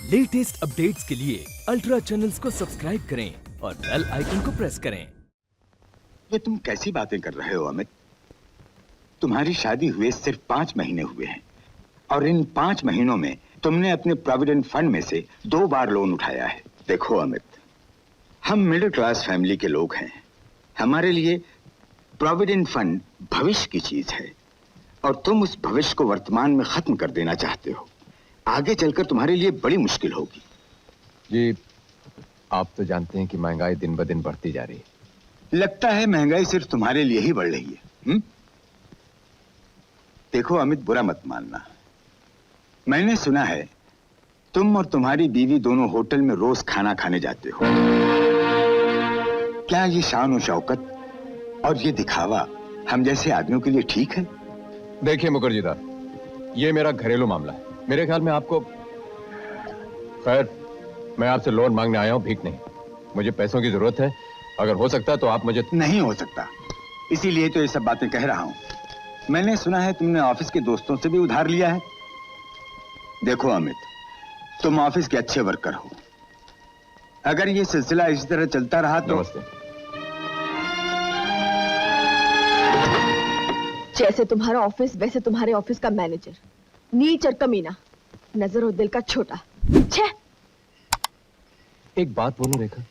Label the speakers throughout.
Speaker 1: Latest updates के लिए ultra channels को सब्सक्राइब करें और बेल आइकन को प्रेस करें।
Speaker 2: ये तुम कैसी बातें कर रहे हो अमित? तुम्हारी शादी हुए सिर्फ 5 महीने हुए हैं और इन 5 महीनों में तुमने अपने प्रोविडेंट फंड में से 2 बार लोन उठाया है। देखो अमित, हम मिडिल क्लास फैमिली के लोग हैं। हमारे लिए प्रोविडेंट फंड भविष्य की चीज है और तुम उस भविष्य को वर्तमान में खत्म कर देना चाहते हो। आगे चलकर तुम्हारे लिए बड़ी मुश्किल होगी।
Speaker 3: जी, आप तो जानते हैं कि महंगाई दिन ब दिन बढ़ती जा रही है।
Speaker 2: लगता है महंगाई सिर्फ तुम्हारे लिए ही बढ़ रही है। देखो अमित, बुरा मत मानना। मैंने सुना है तुम और तुम्हारी बीवी दोनों होटल में रोज खाना खाने जाते हो। क्या ये शान और शौकत और ये दिखावा हम जैसे आदमियों के लिए ठीक है?
Speaker 3: देखिए मुखर्जी दा, ये मेरा घरेलू मामला है। मेरे ख्याल में आपको, खैर मैं आपसे लोन मांगने आया हूं, भीख नहीं। मुझे पैसों की जरूरत है। अगर हो सकता तो आप मुझे।
Speaker 2: नहीं हो सकता, इसीलिए तो ये सब बातें कह रहा हूं। मैंने सुना है तुमने ऑफिस के दोस्तों से भी उधार लिया है। देखो अमित, तुम ऑफिस के अच्छे वर्कर हो। अगर ये सिलसिला इसी तरह चलता रहा तो।
Speaker 3: नमस्ते।
Speaker 4: जैसे तुम्हारा ऑफिस वैसे तुम्हारे ऑफिस का मैनेजर, नीच और कमीना, नजर और दिल का छोटा। छे।
Speaker 3: एक बात बोलूं रेखा,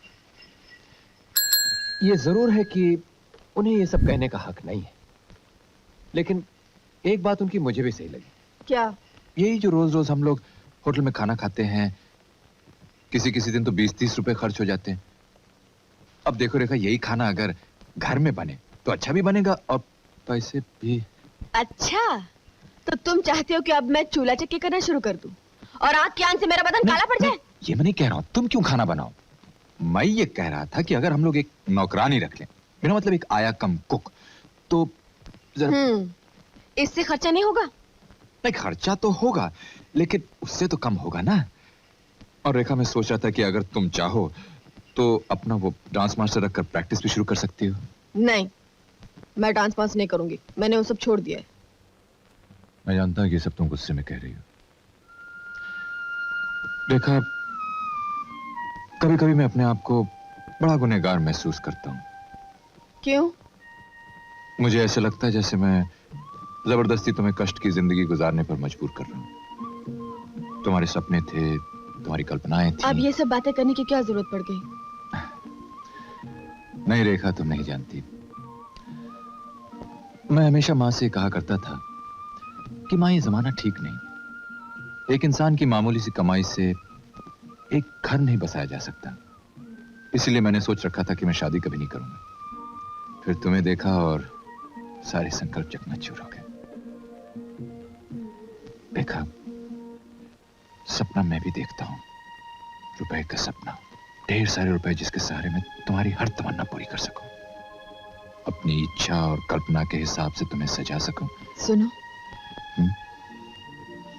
Speaker 3: ये जरूर है कि उन्हें ये सब कहने का हक नहीं है, लेकिन एक बात उनकी मुझे भी सही लगी।
Speaker 4: क्या?
Speaker 5: यही जो रोज रोज हम लोग होटल में खाना खाते हैं, किसी किसी दिन तो 20-30 रुपए खर्च हो जाते हैं। अब देखो रेखा, यही खाना अगर घर में बने तो अच्छा भी बनेगा और पैसे भी।
Speaker 4: अच्छा, तो तुम चाहते हो कि अब मैं चूल्हा चक्की करना शुरू कर दूं और आग की आंच से मेरा बदन काला पड़ जाए?
Speaker 5: ये मैं नहीं कह रहा हूं तुम क्यों खाना बनाओ। मैं ये कह रहा था कि अगर हम लोग एक नौकरानी रख लें, मेरा मतलब एक आया कम कुक, तो
Speaker 4: इससे खर्चा नहीं होगा?
Speaker 5: नहीं, खर्चा तो होगा लेकिन उससे तो कम होगा ना। और रेखा, मैं सोच रहा था कि अगर तुम चाहो तो अपना वो डांस मास्टर रखकर प्रैक्टिस भी शुरू कर सकती हो।
Speaker 4: नहीं, मैं डांस मास्टर नहीं करूंगी। मैंने वो सब छोड़ दिया है।
Speaker 5: मैं जानता हूं कि ये सब तुम गुस्से में कह रही हो रेखा। कभी कभी मैं अपने आप को बड़ा गुनहगार महसूस करता हूं।
Speaker 4: क्यों?
Speaker 5: मुझे ऐसे लगता है जैसे मैं जबरदस्ती तुम्हें कष्ट की जिंदगी गुजारने पर मजबूर कर रहा हूं। तुम्हारे सपने थे, तुम्हारी कल्पनाएं थी।
Speaker 4: अब ये सब बातें करने की क्या जरूरत पड़ गई?
Speaker 5: नहीं रेखा, तुम नहीं जानती। मैं हमेशा मां से कहा करता था कि मां, ये जमाना ठीक नहीं। एक इंसान की मामूली सी कमाई से एक घर नहीं बसाया जा सकता। इसलिए मैंने सोच रखा था कि मैं शादी कभी नहीं करूंगा। फिर तुम्हें देखा और सारे संकल्प चकनाचूर हो गए। देखा, सपना मैं भी देखता हूं, रुपए का सपना, ढेर सारे रुपए जिसके सहारे मैं तुम्हारी हर तमन्ना पूरी कर सकूं, अपनी इच्छा और कल्पना के हिसाब से तुम्हें सजा सकूं।
Speaker 4: सुनो,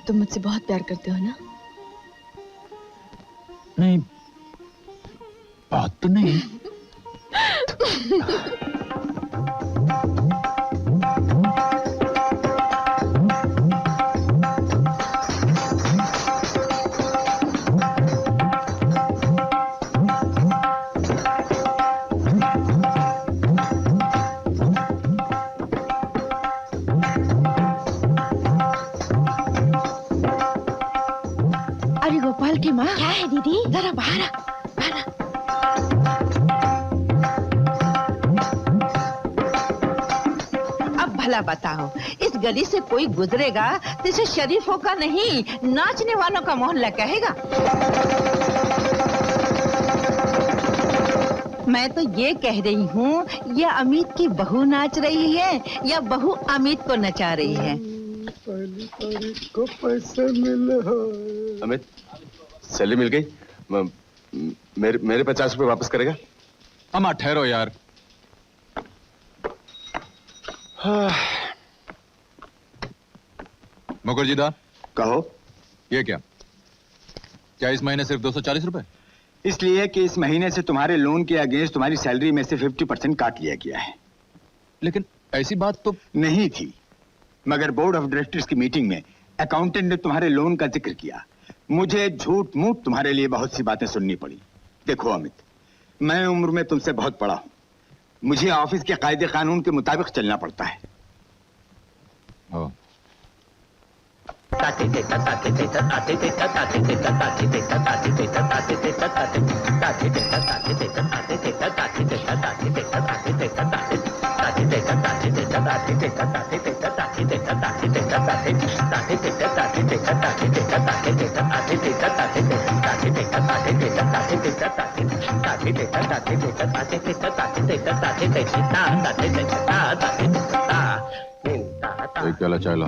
Speaker 4: तुम मुझसे बहुत प्यार करते हो ना?
Speaker 5: नहीं, बात तो नहीं।
Speaker 6: अरे गोपाल की माँ।
Speaker 4: क्या है दीदी?
Speaker 6: जरा बाहर आ। अब भला बताओ, इस गली से कोई गुजरेगा तो इसे शरीफों का नहीं, नाचने वालों का मोहल्ला कहेगा। मैं तो ये कह रही हूँ, ये अमित की बहू नाच रही है या बहू अमित को नचा रही है?
Speaker 7: पहली तारीख को पैसे मिले।
Speaker 3: अमित, सैलरी मिल गई? मेरे 50 रुपए वापस करेगा?
Speaker 5: अम्मा ठहरो यार। मुखर्जी दा,
Speaker 2: कहो।
Speaker 5: ये क्या इस महीने सिर्फ 240 रुपए?
Speaker 2: इसलिए कि इस महीने से तुम्हारे लोन के अगेंस्ट तुम्हारी सैलरी में से 50% काट लिया गया है।
Speaker 5: लेकिन ऐसी बात तो
Speaker 2: नहीं थी, मगर बोर्ड ऑफ डायरेक्टर्स की मीटिंग में अकाउंटेंट ने तुम्हारे लोन का जिक्र किया। मुझे झूठ मूठ तुम्हारे लिए बहुत सी बातें सुननी पड़ी। देखो अमित, मैं उम्र में तुमसे बहुत बड़ा हूं। मुझे ऑफिस के कायदे कानून के मुताबिक चलना पड़ता है।
Speaker 5: ओ, एक प्याला चाय लो।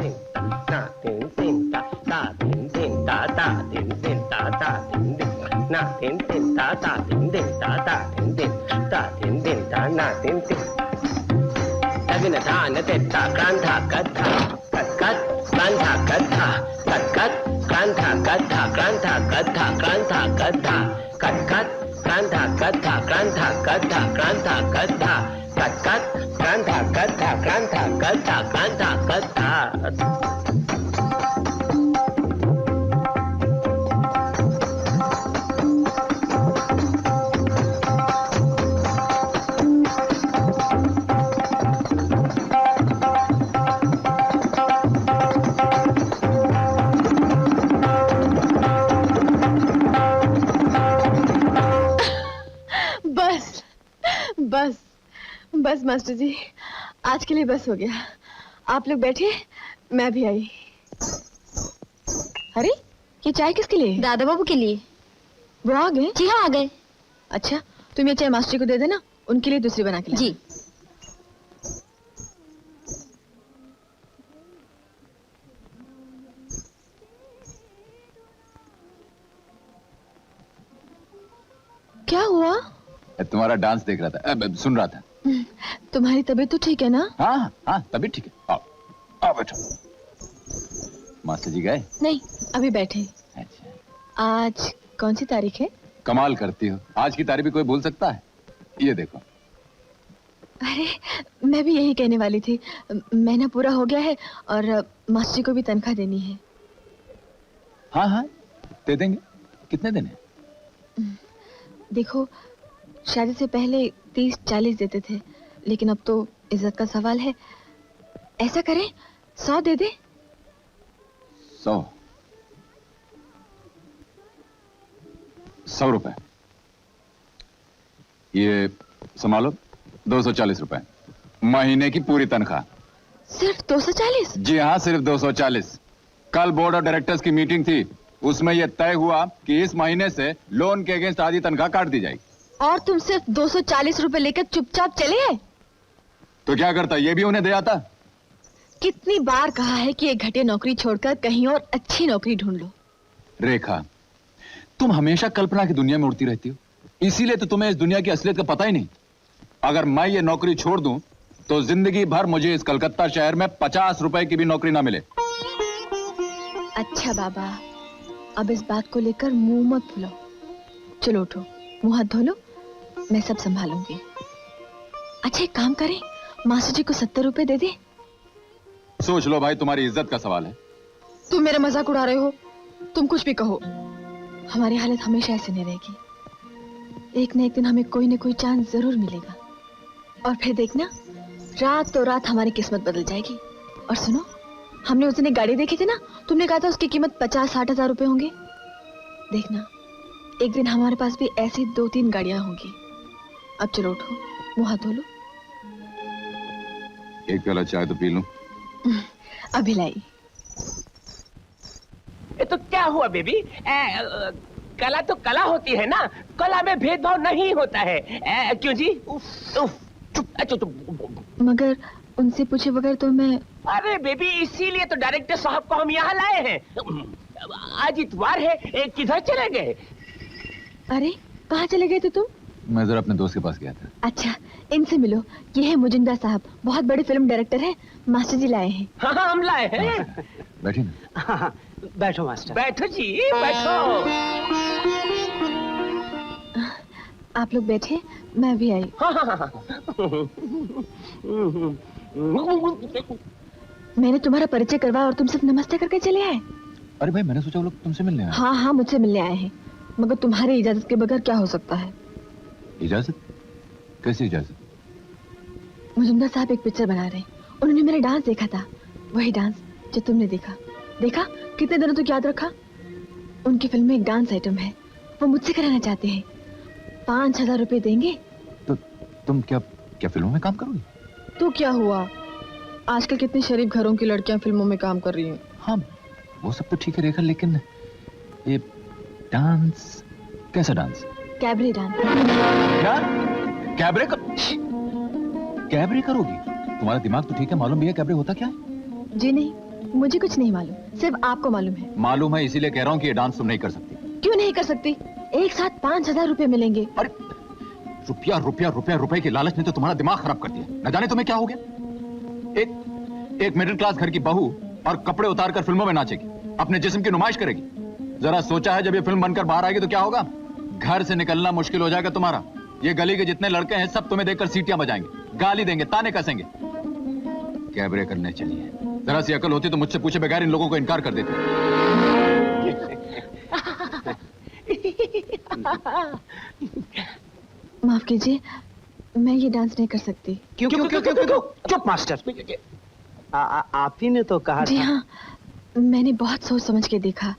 Speaker 4: बस बस मास्टर जी, आज के लिए बस हो गया। आप लोग बैठे, मैं भी आई। अरे ये चाय किसके लिए?
Speaker 8: दादा बाबू के लिए।
Speaker 4: वो आ गए?
Speaker 8: जी हाँ, आ गए।
Speaker 4: अच्छा, तुम ये चाय मास्टर जी को दे देना, उनके लिए दूसरी बना के लाना।
Speaker 8: जी।
Speaker 4: क्या हुआ?
Speaker 5: तुम्हारा डांस देख रहा था, सुन रहा था।
Speaker 4: तुम्हारी तबीयत तो ठीक है ना?
Speaker 5: हाँ हाँ, तबीयत ठीक है। आओ आओ बैठो। मास्टर जी गए?
Speaker 4: नहीं, अभी बैठे।
Speaker 5: अच्छा,
Speaker 4: आज कौन सी तारीख है?
Speaker 5: कमाल करती हो, आज की तारीख भी कोई भूल सकता है? ये देखो।
Speaker 4: अरे मैं भी यही कहने वाली थी, महीना पूरा हो गया है और मास्टर जी को भी तनख्वाह देनी है।
Speaker 5: हाँ हाँ, दे देंगे। कितने दिन है?
Speaker 4: देखो, शादी से पहले 30-40 देते थे, लेकिन अब तो इज्जत का सवाल है। ऐसा करें, 100 दे दे।
Speaker 5: 100 रुपए। ये संभालो, 240 रुपए महीने की पूरी तनख्वाह।
Speaker 4: सिर्फ 240?
Speaker 5: जी हाँ, सिर्फ 240। कल बोर्ड ऑफ डायरेक्टर्स की मीटिंग थी, उसमें यह तय हुआ कि इस महीने से लोन के अगेंस्ट आधी तनख्वाह काट दी जाएगी।
Speaker 4: और तुम सिर्फ 240 रुपए लेकर चुपचाप चले आए?
Speaker 5: तो क्या करता, ये भी उन्हें दे आता।
Speaker 4: कितनी बार कहा है कि ये घटिया नौकरी छोड़कर कहीं और अच्छी नौकरी ढूंढ लो।
Speaker 5: रेखा, तुम हमेशा कल्पना की दुनिया में उड़ती रहती हो, इसीलिए तो तुम्हें इस दुनिया की असलियत का पता ही नहीं। अगर मैं ये नौकरी छोड़ दूं तो जिंदगी भर मुझे इस कलकत्ता शहर में 50 रुपए की भी नौकरी ना मिले।
Speaker 4: अच्छा बाबा, अब इस बात को लेकर मुंह मत फुलाओ। चलो उठो, मुंह हाथ धो लो, मैं सब संभालूंगी। अच्छा एक काम करें, मास्टर जी को 70 रुपए दे दे।
Speaker 5: सोच लो भाई, तुम्हारी इज्जत का सवाल है।
Speaker 4: तुम मेरा मजाक उड़ा रहे हो। तुम कुछ भी कहो, हमारी हालत हमेशा ऐसे नहीं रहेगी। एक न एक दिन हमें कोई न कोई चांस जरूर मिलेगा, और फिर देखना, रात तो रात हमारी किस्मत बदल जाएगी। और सुनो, हमने उस दिन एक गाड़ी देखी थी ना, तुमने कहा था उसकी कीमत 50-60 हजार रुपए होंगे। देखना, एक दिन हमारे पास भी ऐसी 2-3 गाड़ियां होंगी। अब चलो उठो, मुंह हाथ धो लो।
Speaker 5: एक प्याला चाय तो पी लूं।
Speaker 4: अभी लाई।
Speaker 9: ये तो क्या हुआ बेबी? कला तो कला होती है ना, कला में भेदभाव नहीं होता है। क्यों जी? उफ, उफ, चुप, चुप।
Speaker 4: मगर उनसे पूछे बगैर तो मैं...
Speaker 9: अरे बेबी, इसीलिए तो डायरेक्टर साहब को हम यहाँ लाए हैं। आज इतवार है, किधर चले गए?
Speaker 4: अरे कहाँ चले गए थे तुम?
Speaker 5: मैं जरा अपने दोस्त के पास गया था।
Speaker 4: अच्छा, इनसे मिलो, ये है मुजिंदा साहब, बहुत बड़े फिल्म डायरेक्टर हैं। मास्टर जी लाए हैं।
Speaker 9: हाँ हम लाए हैं।
Speaker 5: बैठिए ना।
Speaker 9: बैठो मास्टर। बैठो जी, बैठो।
Speaker 4: आप लोग बैठे, मैं भी आई।
Speaker 9: हाँ।
Speaker 4: मैंने तुम्हारा परिचय करवाया और तुम सिर्फ नमस्ते करके चले आए।
Speaker 5: अरे भाई, मैंने सोचा वो लोग तुमसे मिलने आए।
Speaker 4: हाँ हाँ, मुझसे मिलने आए हैं, मगर तुम्हारी इजाजत के बगैर क्या हो सकता है?
Speaker 5: इजाजत? कैसी इजाजत?
Speaker 4: मुजुमदार साहब एक पिक्चर बना रहे हैं, उन्होंने मेरा डांस देखा था, वही डांस जो तुमने देखा। देखा? कितने दिनों तक याद रखा? उनकी फिल्म में एक डांस आइटम है, वो मुझसे कराना चाहते हैं। 5,000 रुपए देंगे?
Speaker 5: तो तुम क्या क्या फिल्मों में काम करोगी?
Speaker 4: तो क्या हुआ, आजकल कितने शरीफ घरों की लड़कियां फिल्मों में काम कर रही हैं।
Speaker 5: हाँ, वो सब तो ठीक है रेखा, लेकिन ये डांस, कैसा डांस?
Speaker 4: Cabaret dance.
Speaker 5: क्या? कैबरे कैबरे करोगी? तुम्हारा दिमाग तो ठीक है, मालूम भी है कैबरे होता क्या है?
Speaker 4: जी नहीं, मुझे कुछ नहीं मालूम, सिर्फ आपको मालूम है।
Speaker 5: मालूम है, इसीलिए कह रहा हूँ कि ये डांस तुम नहीं कर सकती।
Speaker 4: क्यों नहीं कर सकती? एक साथ 5,000 रुपए मिलेंगे।
Speaker 5: अरे रुपया रुपया रुपया रुपए की लालच ने तो तुम्हारा दिमाग खराब कर दिया। न जाने तुम्हें क्या हो गया। एक मिडिल क्लास घर की बहू और कपड़े उतारकर फिल्मों में नाचेगी, अपने जिस्म की नुमाइश करेगी। जरा सोचा है जब ये फिल्म बनकर बाहर आएगी तो क्या होगा? घर से निकलना मुश्किल हो जाएगा तुम्हारा। ये गली के जितने लड़के हैं सब तुम्हें देखकर सीटियां बजाएंगे, गाली देंगे, ताने कसेंगे। कैबरे करने चलिए, जरा सी अकल होती तो मुझसे पूछे बगैर इन लोगों को इनकार कर देते।
Speaker 4: माफ कीजिए, मैं ये डांस नहीं कर सकती।
Speaker 9: क्यों? चुप मास्टर।
Speaker 7: आप ही ने तो कहा
Speaker 4: जी
Speaker 7: था।
Speaker 4: हाँ, मैंने बहुत सोच समझ के देखा,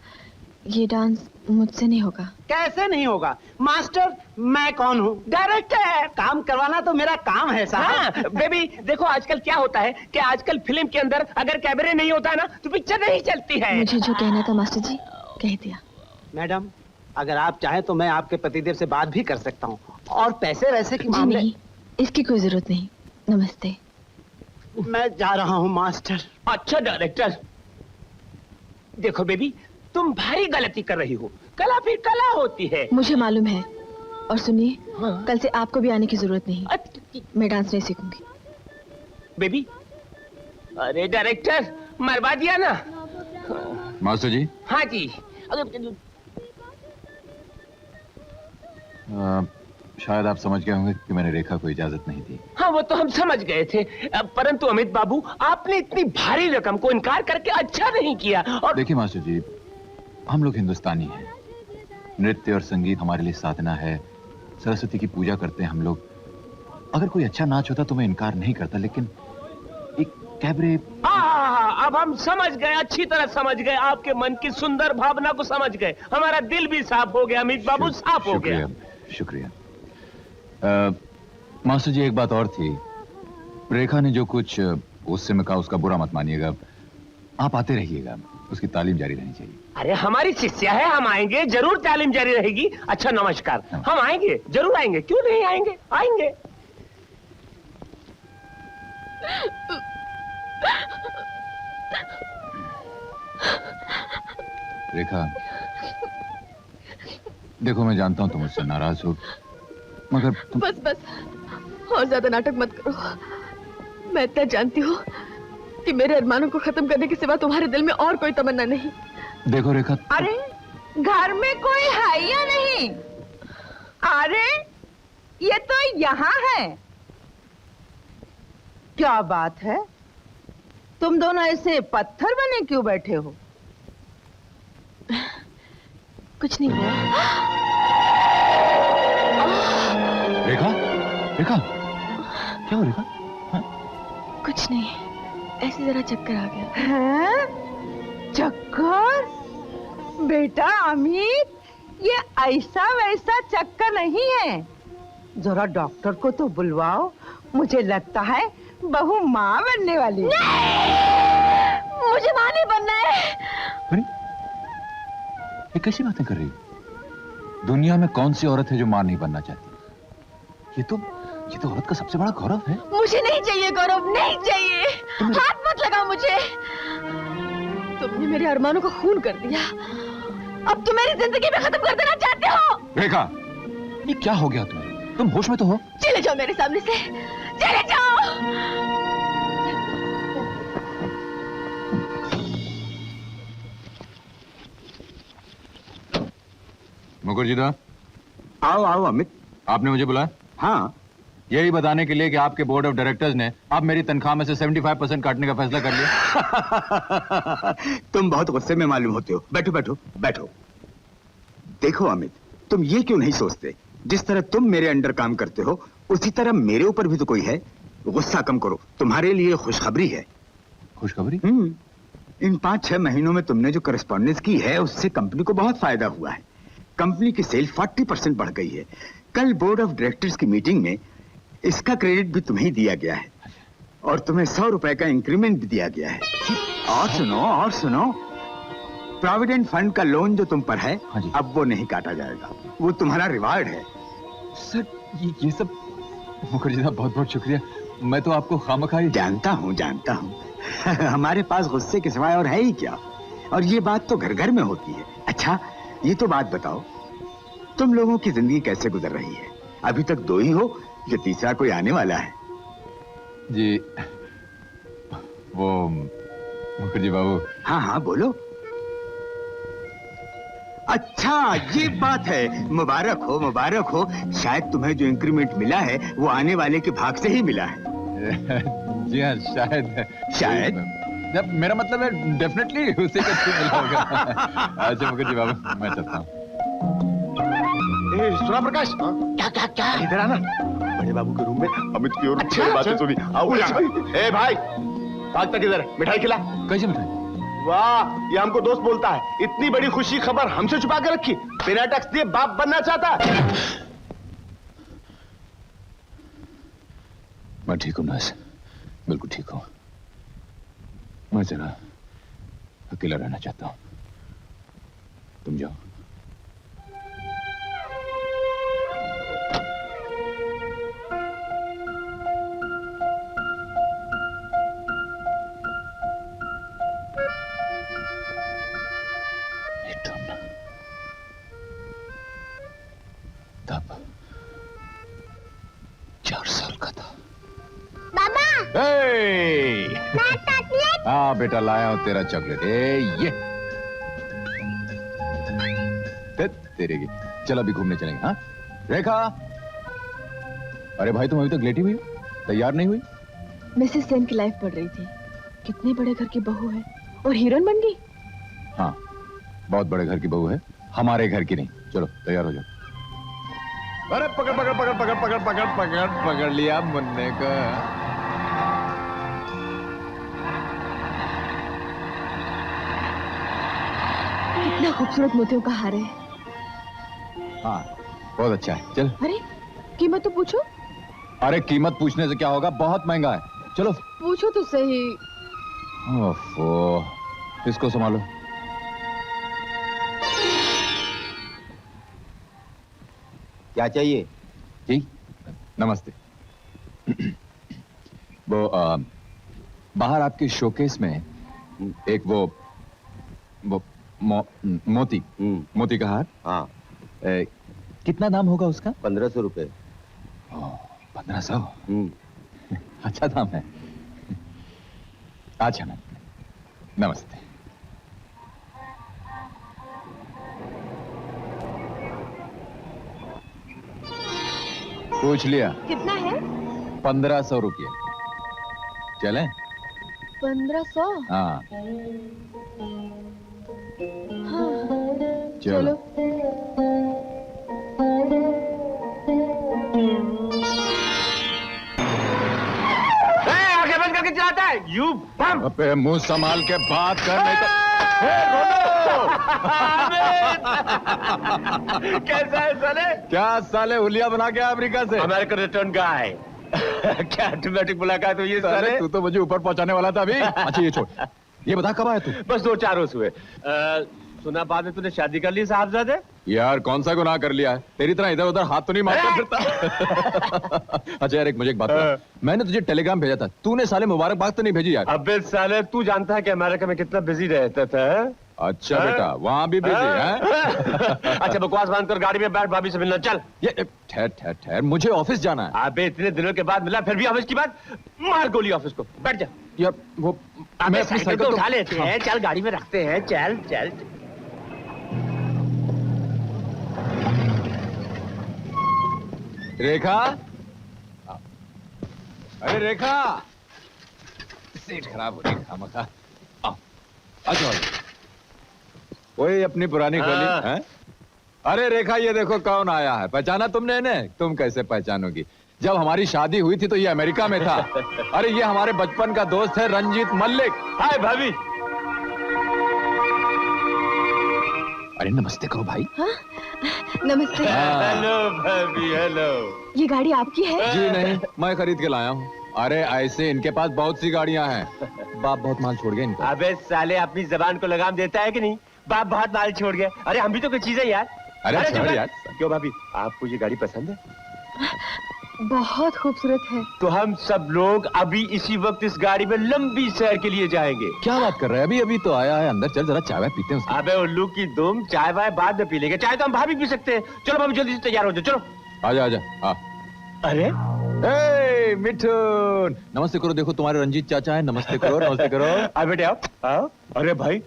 Speaker 4: ये डांस मुझसे नहीं होगा।
Speaker 7: कैसे नहीं होगा मास्टर? मैं कौन हूँ? डायरेक्टर। काम करवाना तो मेरा काम है साहब।
Speaker 9: हाँ बेबी, देखो आजकल क्या होता है कि आजकल फिल्म के अंदर अगर कैबरे नहीं होता है ना तो पिक्चर नहीं चलती है।
Speaker 4: मुझे जो कहना था मास्टर जी, कह दिया।
Speaker 7: मैडम, अगर आप चाहें तो मैं आपके पतिदेव से बात भी कर सकता हूँ, और पैसे वैसे की
Speaker 4: जी
Speaker 7: मामले।
Speaker 4: नहीं, इसकी कोई जरूरत नहीं। नमस्ते।
Speaker 7: मैं जा रहा हूँ मास्टर।
Speaker 9: अच्छा डायरेक्टर, देखो बेबी, तुम भारी गलती कर रही हो। कला फिर कला होती है।
Speaker 4: मुझे मालूम है, और सुनिए,
Speaker 9: हाँ।
Speaker 4: कल से आपको भी आने की जरूरत नहीं। मैं डांस नहीं सीखूंगी।
Speaker 9: बेबी, अरे डायरेक्टर, मरवा दिया ना।
Speaker 5: मास्टर जी,
Speaker 9: हाँ जी।
Speaker 5: शायद आप समझ गए होंगे कि मैंने रेखा को इजाजत नहीं दी।
Speaker 9: हाँ वो तो हम समझ गए थे, परंतु अमित बाबू, आपने इतनी भारी रकम को इनकार करके अच्छा नहीं किया। और
Speaker 5: देखिए मास्टर जी, हम लोग हिंदुस्तानी हैं, नृत्य और संगीत हमारे लिए साधना है, सरस्वती की पूजा करते हैं हम लोग। अगर कोई अच्छा नाच होता तो मैं इनकार नहीं करता, लेकिन एक कैबरे।
Speaker 9: हाँ, अब हम समझ गए, अच्छी तरह समझ गए, आपके मन की सुंदर भावना को समझ गए। हमारा दिल भी साफ हो गया अमित बाबू, साफ हो गया।
Speaker 5: शुक्रिया। मास्टर जी, एक बात और थी, रेखा ने जो कुछ उससे मैं कहा उसका बुरा मत मानिएगा। आप आते रहिएगा, उसकी तालीम जारी रहनी चाहिए।
Speaker 9: अरे हमारी शिष्या है, हम आएंगे, जरूर तालीम जारी रहेगी। अच्छा नमस्कार, हम आएंगे, जरूर आएंगे, क्यों नहीं आएंगे, आएंगे।
Speaker 5: रेखा, देखो मैं जानता हूं तुम मुझसे नाराज हो, मगर
Speaker 4: बस बस, और ज्यादा नाटक मत करो। मैं इतना जानती हूँ कि मेरे अरमानों को खत्म करने के सिवा तुम्हारे दिल में और कोई तमन्ना नहीं।
Speaker 5: देखो रेखा,
Speaker 6: अरे घर में कोई है या नहीं? अरे ये तो यहाँ है। क्या बात है, तुम दोनों ऐसे पत्थर बने क्यों बैठे हो?
Speaker 4: कुछ नहीं हुआ।
Speaker 5: रेखा, रेखा, क्या हो रेखा? हाँ?
Speaker 4: कुछ नहीं, ऐसे जरा चक्कर आ गया।
Speaker 6: हैं? चक्कर? बेटा अमित, ये ऐसा वैसा चक्कर नहीं है। जरा डॉक्टर को तो बुलवाओ, मुझे लगता है बहू माँ बनने वाली है।
Speaker 4: मुझे माँ नहीं बनना है।
Speaker 5: अरे, ये कैसी बातें कर रही हो? दुनिया में कौन सी औरत है जो मां नहीं बनना चाहती? ये तो औरत का सबसे बड़ा गौरव है।
Speaker 4: मुझे नहीं चाहिए गौरव, नहीं चाहिए। हाथ मत लगाओ मुझे। तुमने मेरे अरमानों को खून कर दिया, अब तुम मेरी जिंदगी में खत्म कर देना चाहते हो।
Speaker 5: रेखा, ये क्या हो गया तुम्हें? तुम होश में तो हो?
Speaker 4: चले जाओ मेरे सामने से, चले जाओ।
Speaker 5: मुखर्जी दा,
Speaker 2: आओ आओ अमित।
Speaker 5: आपने मुझे बुलाया?
Speaker 2: हाँ,
Speaker 5: यही बताने के लिए कि आपके बोर्ड ऑफ डायरेक्टर्स ने अब मेरी तनख्वाह में से 75% काटने का फैसला कर लिया।
Speaker 2: तुम बहुत गुस्से में मालूम होते हो। बैठो बैठो बैठो। देखो अमित, तुम ये क्यों नहीं सोचते, जिस तरह तुम मेरे अंडर काम करते हो उसी तरह मेरे ऊपर भी तो कोई है। गुस्सा कम करो, तुम्हारे लिए खुशखबरी है।
Speaker 5: खुशखबरी?
Speaker 2: इन 5-6 महीनों में तुमने जो करस्पॉन्डेंस की है उससे कंपनी को बहुत फायदा हुआ है। कंपनी की सेल 40% बढ़ गई है। कल बोर्ड ऑफ डायरेक्टर्स की मीटिंग में इसका क्रेडिट भी तुम्हें दिया गया है और तुम्हें 100 रुपए का इंक्रीमेंट भी दिया गया है। और सुनो, प्रोविडेंट फंड का लोन जो तुम पर है,
Speaker 5: हाँ जी।
Speaker 2: अब वो नहीं काटा जाएगा, वो तुम्हारा रिवार्ड है।
Speaker 5: सर ये सब मुखर्जी साहब बहुत बहुत शुक्रिया। मैं तो आपको खामखाई
Speaker 2: जानता हूँ हमारे पास गुस्से के सिवाय और है ही क्या। और ये बात तो घर घर में होती है। अच्छा ये तो बात बताओ, तुम लोगों की जिंदगी कैसे गुजर रही है? अभी तक 2 ही हो या तीसरा कोई आने वाला है?
Speaker 5: जी। वो मुखर्जी बाबू।
Speaker 2: हाँ बोलो। अच्छा ये बात है, मुबारक हो। शायद तुम्हें जो इंक्रीमेंट मिला है वो आने वाले के भाग से ही मिला है।
Speaker 5: जी हाँ, शायद। मेरा मतलब है डेफिनेटली उसी का थ्रू मिला होगा। अच्छा मुखर्जी बाबू, मैं चलता हूँ।
Speaker 8: सुना प्रकाश? क्या इधर आना। बड़े बाबू के रूम में अमित की ओर
Speaker 2: अच्छा,
Speaker 8: बातें सुनी। आओ यहाँ। ए भाई, भाग तक इधर मिठाई खिला।
Speaker 5: कैसी मिठाई?
Speaker 8: वाह, ये हमको दोस्त बोलता है। इतनी बड़ी खुशी खबर हमसे छुपा के रखी। बिना टैक्स दिए बाप बनना चाहता है।
Speaker 5: मैं ठीक हूँ नर्स, बिल्कुल ठीक हूँ। मैं जरा अकेला रहना चाहता हूँ, तुम जाओ। तब 4 साल का था। हाँ बेटा, लाया हूं तेरा चॉकलेट। ये तेरे की। चल अभी घूमने चलेंगे। हाँ रेखा, अरे भाई तुम अभी तक लेटी हुई हो, तैयार नहीं हुई?
Speaker 4: मिसेस सेन की लाइफ पढ़ रही थी। कितने बड़े घर की बहू है और हीरोइन बन गई।
Speaker 5: हाँ बहुत बड़े घर की बहू है, हमारे घर की नहीं। चलो तैयार हो जाओ। अरे पकड़ लिया मुन्ने का।
Speaker 4: कितना खूबसूरत मोतियों का हार है।
Speaker 5: हाँ बहुत अच्छा है। चल।
Speaker 4: अरे कीमत तो पूछो।
Speaker 5: अरे कीमत पूछने से क्या होगा, बहुत महंगा है। चलो
Speaker 4: पूछो तो सही।
Speaker 5: ओफो, इसको संभालो।
Speaker 8: क्या चाहिए?
Speaker 5: जी नमस्ते। वो बाहर आपके शोकेस में एक वो मोती का हार।
Speaker 8: हाँ।
Speaker 5: कितना दाम होगा उसका?
Speaker 8: 1500 रुपए।
Speaker 5: 1500? अच्छा दाम है। अच्छा मैम, नमस्ते। पूछ लिया।
Speaker 4: कितना है?
Speaker 5: 1500 रुपये। चलें?
Speaker 4: 1500?
Speaker 5: हाँ
Speaker 4: चलो।
Speaker 9: आगे बंद करके चलाता है यू बम।
Speaker 5: अबे मुंह संभाल के बात कर, नहीं तो
Speaker 9: कैसा है साले?
Speaker 5: क्या साले हुलिया बना के अमेरिका से?
Speaker 9: अमेरिकन रिटर्न गाय। क्या ऑटोमेटिक मुलाकात हुई है साले?
Speaker 5: तू तो मुझे ऊपर पहुंचाने वाला था अभी। अच्छा ये छोड़, ये बता कब आया तू?
Speaker 9: बस 2-4 रोज हुए। सुना बाद में तूने शादी कर ली साहबजादे?
Speaker 5: यार कौन सा गुनाह कर लिया है? तेरी तरह इधर उधर हाथ तो नहीं मारता फिरता। अच्छा यार एक मुझे एक बात बता, मैंने तुझे टेलीग्राम भेजा था, तूने साले मुबारकबाद तो नहीं भेजी यार?
Speaker 9: अबे साले तू जानता है कि अमेरिका में कितना बिजी रहता था?
Speaker 5: अच्छा बेटा, वहां भी बिजी है?
Speaker 9: अच्छा बकवास बंद कर, गाड़ी में बैठ, भाभी से मिलना चल।
Speaker 5: ये ठहर, मुझे ऑफिस जाना है।
Speaker 9: अबे इतने दिनों के बाद मिला, फिर भी ऑफिस की बात? मार गोली ऑफिस को, बैठ जा।
Speaker 5: यार वो
Speaker 9: मैं अपनी साइकिल उठा लेते हैं, चल गाड़ी में रखते हैं, चल चल।
Speaker 5: रेखा अरे रेखा, सीट खराब हो रही खामखा। आओ, आ जाओ। वही अपनी पुरानी गली है। अरे रेखा, ये देखो कौन आया है। पहचाना तुमने इन्हें? तुम कैसे पहचानोगी? जब हमारी शादी हुई थी तो ये अमेरिका में था। अरे ये हमारे बचपन का दोस्त है रंजीत मल्लिक।
Speaker 9: हाय भाभी।
Speaker 5: अरे नमस्ते करो भाई।
Speaker 4: हाँ? नमस्ते।
Speaker 9: हेलो भाभी, हेलो।
Speaker 4: ये गाड़ी आपकी है?
Speaker 5: जी नहीं, मैं खरीद के लाया हूँ। अरे ऐसे इनके पास बहुत सी गाड़ियां हैं। बाप बहुत माल छोड़ गए इनको।
Speaker 9: अबे साले, अपनी जबान को लगाम देता है कि नहीं? बाप बहुत माल छोड़ गया। अरे हम भी तो कोई चीज है यार।
Speaker 5: अरे छोड़ यार।
Speaker 9: क्यों भाभी, आपको ये गाड़ी पसंद है?
Speaker 4: बहुत खूबसूरत है।
Speaker 9: तो हम सब लोग अभी इसी वक्त इस गाड़ी में लंबी सैर के लिए जाएंगे।
Speaker 5: क्या बात कर रहे हैं? अभी अभी तो आया है। अंदर चल, जरा चाय वाय पीते हैं उसकी।
Speaker 9: अबे उल्लू की दुम, चाय वाय बाद में पी लेंगे। चाय तो हम भाभी पी सकते हैं। चलो भाभी जल्दी से तैयार हो जाओ, चलो।
Speaker 5: आजा आजा। हाँ।
Speaker 9: अरे
Speaker 5: हे मिठुन, नमस्ते करो। देखो तुम्हारे रंजीत चाचा है। नमस्ते करो, नमस्ते करो।
Speaker 9: आ बेटे आओ, आओ। अरे भाई,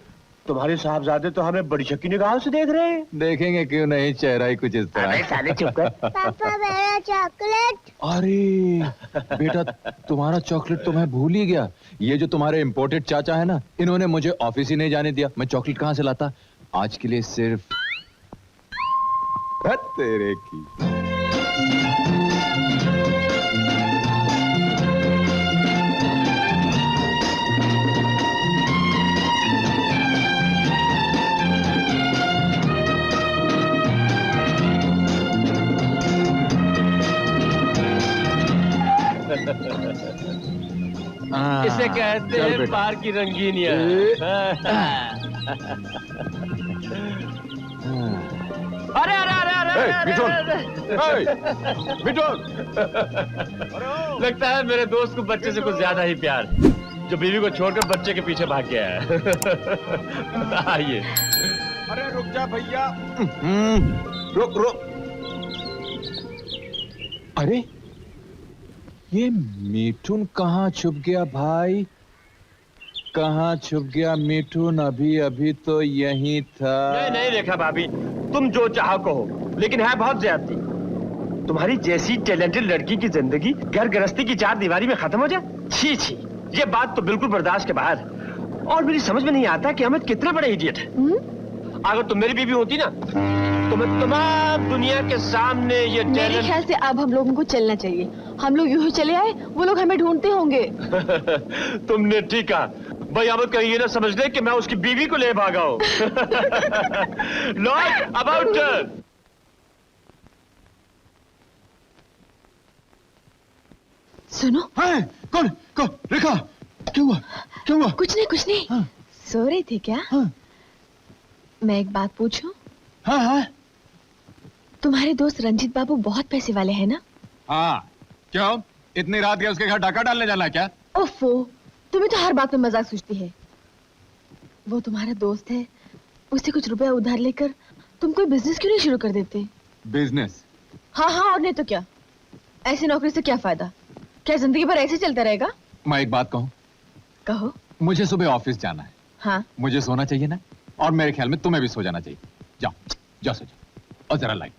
Speaker 9: तुम्हारे साहबजादे तो हमें बड़ी शक्की निगाहों से देख रहे हैं।
Speaker 5: देखेंगे क्यों नहीं, चेहरा ही कुछ इस तरह है।
Speaker 9: साले चुप कर।
Speaker 10: पापा मेरा चॉकलेट।
Speaker 5: अरे बेटा, तुम्हारा चॉकलेट तो मैं भूल ही गया। ये जो तुम्हारे इम्पोर्टेड चाचा है ना, इन्होंने मुझे ऑफिस ही नहीं जाने दिया। मैं चॉकलेट कहाँ से लाता? आज के लिए सिर्फ तेरे की।
Speaker 9: इसे कहते हैं पार की रंगीनिया। अरे अरे अरे अरे
Speaker 5: मिठुन,
Speaker 9: लगता है मेरे दोस्त को बच्चे से कुछ ज्यादा ही प्यार, जो बीवी को छोड़कर बच्चे के पीछे भाग गया है। आइए।
Speaker 5: अरे रुक जा भैया। रुक रुक। अरे ये मिठुन कहाँ छुप गया भाई? कहाँ छुप गया मिठुन? अभी अभी तो यहीं था।
Speaker 9: नहीं नहीं रेखा भाभी, तुम जो चाहो कहो, लेकिन है बहुत ज्यादती। तुम्हारी जैसी टैलेंटेड लड़की की जिंदगी घर गृहस्थी की चार दीवारी में खत्म हो जाए? छी छी, ये बात तो बिल्कुल बर्दाश्त के बाहर। और मेरी समझ में नहीं आता कि अमित कितना बड़ा इडियट है। अगर तुम मेरी बीवी होती ना, तो मैं तमाम दुनिया के सामने ये
Speaker 4: मेरे ख्याल से अब हम लोगों को चलना चाहिए। हम लोग यूं ही चले आए, वो लोग हमें ढूंढते होंगे।
Speaker 9: तुमने ठीक कहा भाई। अमित कहीं ये ना समझ ले कि मैं उसकी बीवी को ले भागा हूं। Lord about turn.
Speaker 4: सुनो।
Speaker 2: हाँ, कौन कौन? रेखा, क्या हुआ? क्या हुआ?
Speaker 4: कुछ नहीं कुछ नहीं।
Speaker 2: हाँ।
Speaker 4: सो रही थी क्या?
Speaker 2: हाँ।
Speaker 4: मैं एक बात पूछूं?
Speaker 2: हाँ हाँ।
Speaker 4: तुम्हारे दोस्त रंजीत बाबू बहुत पैसे वाले हैं ना?
Speaker 5: हाँ, क्यों? इतनी रात गया उसके घर डाका डालने जाना है क्या?
Speaker 4: ओफो, तुम्हें तो हर बात में मजाक सूझती है। वो तुम्हारा दोस्त है, उससे कुछ रुपया उधार लेकर तुम कोई बिजनेस क्यों नहीं शुरू कर देते?
Speaker 5: बिजनेस?
Speaker 4: हाँ हाँ, और नहीं तो क्या। ऐसी नौकरी से क्या फायदा? क्या जिंदगी भर ऐसे चलता रहेगा?
Speaker 5: मैं एक बात कहूँ?
Speaker 4: कहो।
Speaker 5: मुझे सुबह ऑफिस जाना है।
Speaker 4: हाँ।
Speaker 5: मुझे सोना चाहिए ना, और मेरे ख्याल में तुम्हें भी सो जाना चाहिए। जाओ जाओ, सो जाओ। और जरा लाइट